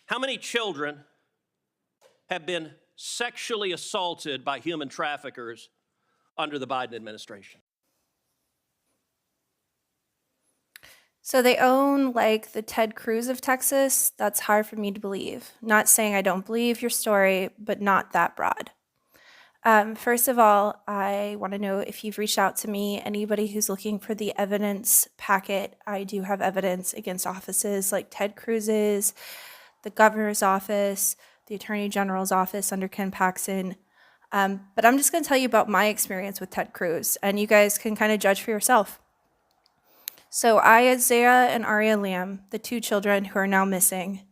How many children have been sexually assaulted by human traffickers under the Biden administration? So they own like the Ted Cruz of Texas. That's hard for me to believe. Not saying I don't believe your story, but not that broad. First of all, I want to know if you've reached out to me, anybody who's looking for the evidence packet. I do have evidence against offices like Ted Cruz's, the governor's office, the attorney general's office under Ken Paxton. But I'm just going to tell you about my experience with Ted Cruz, and you guys can kind of judge for yourself. So Isaiah and Aria Lamb, the two children who are now missing,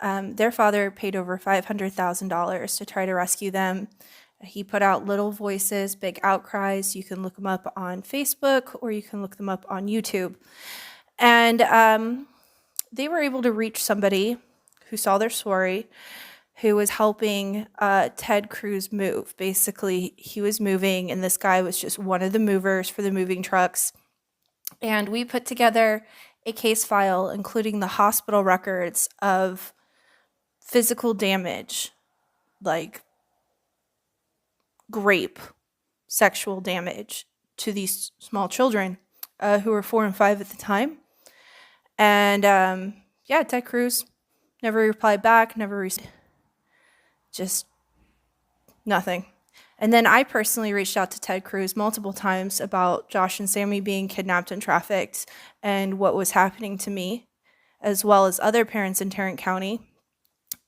their father paid over $500,000 to try to rescue them. He put out little voices, big outcries. You can look them up on Facebook or you can look them up on YouTube. And they were able to reach somebody who saw their story, who was helping Ted Cruz move. Basically, he was moving, and this guy was just one of the movers for the moving trucks. And we put together a case file, including the hospital records of physical damage, like rape, sexual damage to these small children who were 4 and 5 at the time. And Ted Cruz never replied back, just nothing. And then I personally reached out to Ted Cruz multiple times about Josh and Sammy being kidnapped and trafficked and what was happening to me, as well as other parents in Tarrant County.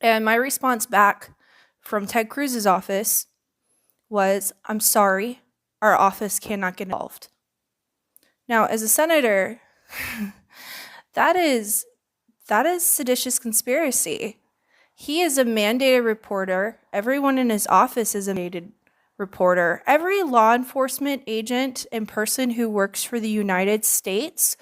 And my response back from Ted Cruz's office was, "I'm sorry, our office cannot get involved." Now, as a senator, that is seditious conspiracy. He is a mandated reporter. Everyone in his office is a mandated reporter. Every law enforcement agent and person who works for the United States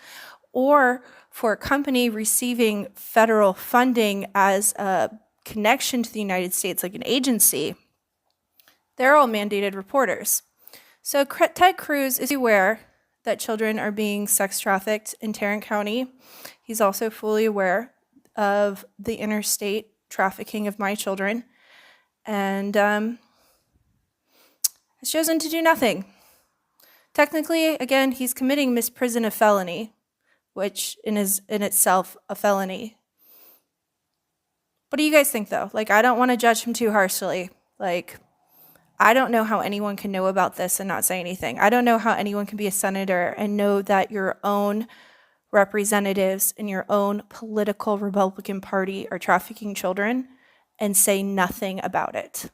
or for a company receiving federal funding as a connection to the United States, like an agency, they're all mandated reporters. So Ted Cruz is aware that children are being sex trafficked in Tarrant County. He's also fully aware of the interstate trafficking of my children, and has chosen to do nothing. Technically, again, he's committing misprision of felony, which is in itself a felony. What do you guys think, though? I don't want to judge him too harshly. I don't know how anyone can know about this and not say anything. I don't know how anyone can be a senator and know that your own representatives in your own political Republican Party are trafficking children and say nothing about it.